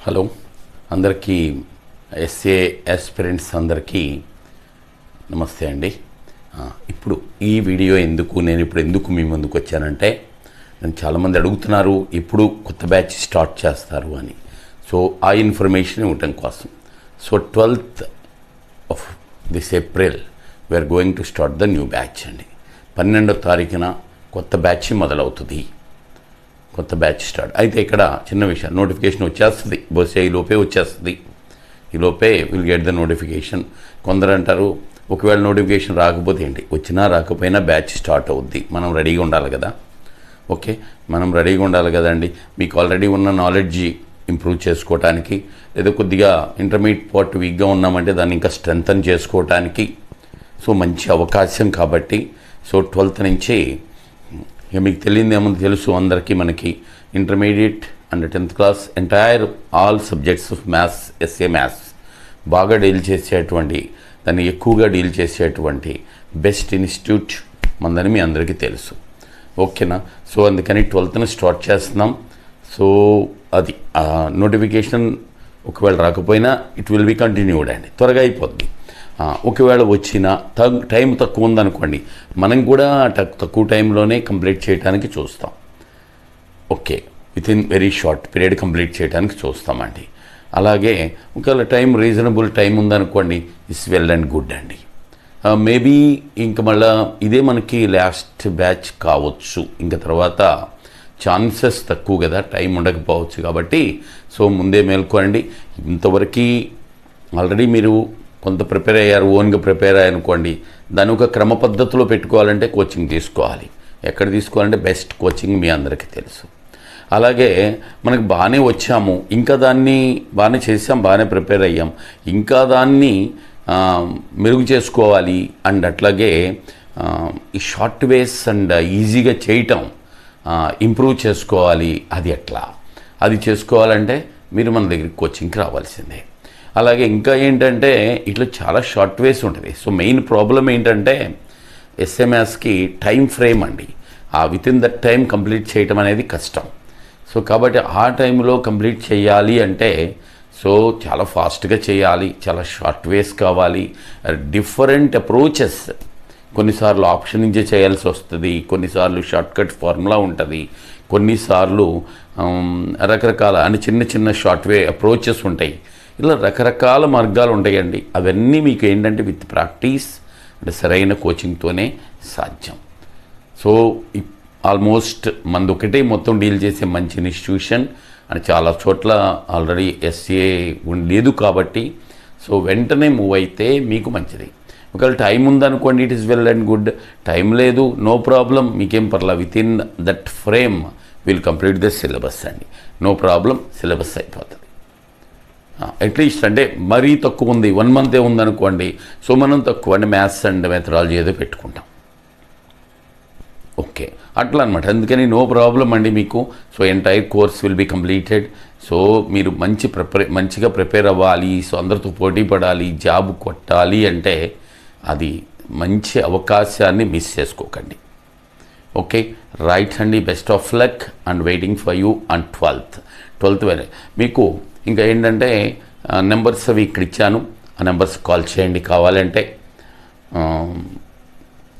Hello అందరికీ SA aspirants అందరికీ నమస్తే అండి. ఇప్పుడు ఈ వీడియో నేను ఎందుకు మీ ముందుకు వచ్చానంటే, నన్ను చాలామంది అడుగుతున్నారు ఇప్పుడు కొత్త బ్యాచ్ స్టార్ట్ చేస్తారు అని. సో ఆ ఇన్ఫర్మేషన్ ఇవ్వటం కోసం. So 12th of this April we are going to start the new batch అండి. 12వ తారీఖున కొత్త బ్యాచ్ మొదలవుతుంది. కొత్త బ్యాచ్ స్టార్ట్ అయితే ఇక్కడ చిన్న విషయం, నోటిఫికేషన్ వచ్చేస్తుంది, బహుశా ఈ లోపే వచ్చేస్తుంది. ఈ లోపే విల్ గెట్ ద నోటిఫికేషన్. కొందరు అంటారు ఒకవేళ నోటిఫికేషన్ రాకపోతే ఏంటి, వచ్చినా రాకపోయినా బ్యాచ్ స్టార్ట్ అవుద్ది, మనం రెడీగా ఉండాలి కదా. ఓకే, మనం రెడీగా ఉండాలి కదండి. మీకు ఆల్రెడీ ఉన్న నాలెడ్జ్ ఇంప్రూవ్ చేసుకోవటానికి, లేదా కొద్దిగా ఇంటర్మీడియట్ పార్ట్ వీక్గా ఉన్నామంటే దాన్ని ఇంకా స్ట్రెంగ్తన్ చేసుకోవటానికి సో మంచి అవకాశం. కాబట్టి సో 12th నుంచి ఇక మీకు తెలియదేమో తెలుసు అందరికీ, మనకి intermediate and 10th class entire all subjects of maths, SA maths బాగా డీల్ చేసేటువంటి, దాన్ని ఎక్కువగా డీల్ చేసేటువంటి బెస్ట్ ఇన్స్టిట్యూట్ మందని మీ అందరికీ తెలుసు. ఓకేనా. సో అందుకని 12th స్టార్ట్ చేస్తున్నాం. సో అది నోటిఫికేషన్ ఒకవేళ రాకపోయినా ఇట్ విల్ బి కంటిన్యూడ్ అండి, త్వరగా అయిపోద్ది. ఒకవేళ వచ్చినా టైం తక్కువ ఉందనుకోండి, మనం కూడా తక్కువ టైంలోనే కంప్లీట్ చేయడానికి చూస్తాం. Okay, with in very short period complete చేయడానికి చూస్తామండి. అలాగే ఒకవేళ టైం రీజనబుల్ టైం ఉందనుకోండి, ఇట్స్ వెల్ అండ్ గుడ్ అండి. మేబీ ఇంక మళ్ళీ ఇదే మనకి లాస్ట్ బ్యాచ్ కావచ్చు, ఇంకా తర్వాత ఛాన్సెస్ తక్కువ కదా, టైం ఉండకపోవచ్చు. కాబట్టి సో ముందే మేల్కోండి. ఇంతవరకు ఆల్రెడీ మీరు కొంత ప్రిపేర్ అయ్యారు, ఓన్గా ప్రిపేర్ అయ్యారనుకోండి, దాని ఒక క్రమ పద్ధతిలో పెట్టుకోవాలంటే కోచింగ్ తీసుకోవాలి. ఎక్కడ తీసుకోవాలంటే బెస్ట్ కోచింగ్ మీ అందరికీ తెలుసు. అలాగే మనకు బాగానే వచ్చాము, ఇంకా దాన్ని బాగానే చేసాం, బాగానే ప్రిపేర్ అయ్యాం, ఇంకా దాన్ని మెరుగు చేసుకోవాలి. అండ్ అట్లాగే ఈ షార్ట్ వేస్ అండ్ ఈజీగా చేయటం, ఇంప్రూవ్ చేసుకోవాలి. అది ఎట్లా, అది చేసుకోవాలంటే మీరు మన దగ్గరికి కోచింగ్కి రావాల్సిందే. అలాగే ఇంకా ఏంటంటే ఇట్లా చాలా షార్ట్ వేస్ ఉంటుంది. సో మెయిన్ ప్రాబ్లం ఏంటంటే ఎస్ఎంఎస్కి టైం ఫ్రేమ్ అండి, with in that time complete చేయటం అనేది కష్టం. సో కాబట్టి ఆ టైంలో కంప్లీట్ చేయాలి అంటే సో చాలా ఫాస్ట్గా చేయాలి, చాలా షార్ట్ వేస్ కావాలి, డిఫరెంట్ అప్రోచెస్. కొన్నిసార్లు ఆప్షన్ నుంచే చేయాల్సి వస్తుంది, కొన్నిసార్లు షార్ట్కట్ ఫార్ములా ఉంటుంది, కొన్నిసార్లు రకరకాల అని చిన్న చిన్న షార్ట్ వే అప్రోచెస్ ఉంటాయి. ఇలా రకరకాల మార్గాలు ఉంటాయండి. అవన్నీ మీకు ఏంటంటే విత్ ప్రాక్టీస్ అంటే సరైన కోచింగ్తోనే సాధ్యం. సో ఆల్మోస్ట్ మనది ఒకటే మొత్తం డీల్ చేసే మంచి ఇన్స్టిట్యూషన్ అని చాలా చోట్ల ఆల్రెడీ ఎస్ఏ లేదు. కాబట్టి సో వెంటనే మూవ్ అయితే మీకు మంచిది. ఒకవేళ టైం ఉందనుకోండి, it is well and good. Time లేదు, నో ప్రాబ్లం, మీకేం పర్లా, with in that frame will complete the syllabus అండి. నో ప్రాబ్లం, సిలబస్ అయిపోతుంది. అట్లీస్ట్ అంటే మరీ తక్కువ ఉంది, 1 month ఉందనుకోండి, సో మనం తక్కువ అంటే మ్యాథ్స్ అండ్ మెథడాలజీ ఏదో పెట్టుకుంటాం. ఓకే, అట్లా అనమాట. అందుకని నో ప్రాబ్లం అండి మీకు. So entire course will be completed. So మీరు మంచిగా ప్రిపేర్ అవ్వాలి. సో అందరితో పోటీ పడాలి, జాబ్ కొట్టాలి అంటే అది మంచి అవకాశాన్ని మిస్ చేసుకోకండి. ఓకే, రైట్ అండి. Best of luck and waiting for you on 12th వేరే. మీకు ఇంకా ఏంటంటే నెంబర్స్ అవి ఇక్కడ ఇచ్చాను, ఆ నెంబర్స్ కాల్ చేయండి కావాలంటే.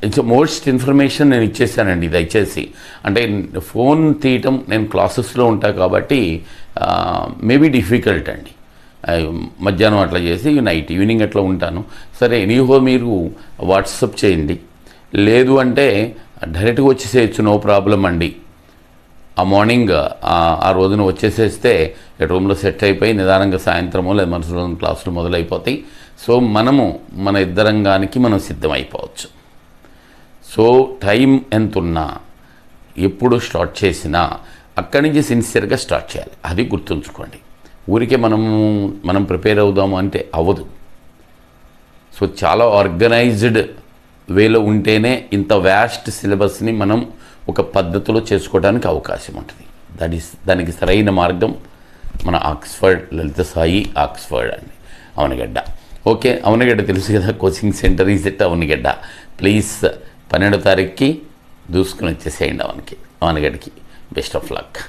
ఇట్స్ మోస్ట్ ఇన్ఫర్మేషన్ నేను ఇచ్చేసానండి. దయచేసి అంటే ఫోన్ తీయటం, నేను క్లాసెస్లో ఉంటా కాబట్టి మేబీ డిఫికల్ట్ అండి. మధ్యాహ్నం అట్లా చేసి ఈవినింగ్ అట్లా ఉంటాను. సరే ఎనీహో మీరు వాట్సాప్ చేయండి, లేదు అంటే డైరెక్ట్గా వచ్చేసేయచ్చు, నో ప్రాబ్లం అండి. ఆ మార్నింగ్ ఆ రోజున వచ్చేసేస్తే రూమ్లో సెట్ అయిపోయి నిదానంగా సాయంత్రమో లేదా మరుసటి రోజున క్లాసులు మొదలైపోతాయి. సో మన ఇద్దరంగానికి మనం సిద్ధమైపోవచ్చు. సో టైం ఎంత ఉన్నా, ఎప్పుడు స్టార్ట్ చేసినా అక్కడి నుంచి సిన్సియర్గా స్టార్ట్ చేయాలి. అది గుర్తుంచుకోండి. ఊరికే మనం ప్రిపేర్ అవుదాము అంటే అవ్వదు. సో చాలా ఆర్గనైజ్డ్ వేలో ఉంటేనే ఇంత వ్యాస్ట్ సిలబస్ని మనం ఒక పద్ధతిలో చేసుకోవడానికి అవకాశం ఉంటుంది. దానికి సరైన మార్గం మన ఆక్స్ఫర్డ్ లలిత సాయి ఆక్స్ఫర్డ్ అండి, అవనిగడ్డ. ఓకే, అవనిగడ్డ తెలుసు కదా, coaching centre is at Avanigadda. Please 12వ తారీఖుకి దూసుకుని వచ్చేసేయండి అవనిగడ్డకి. Best of luck.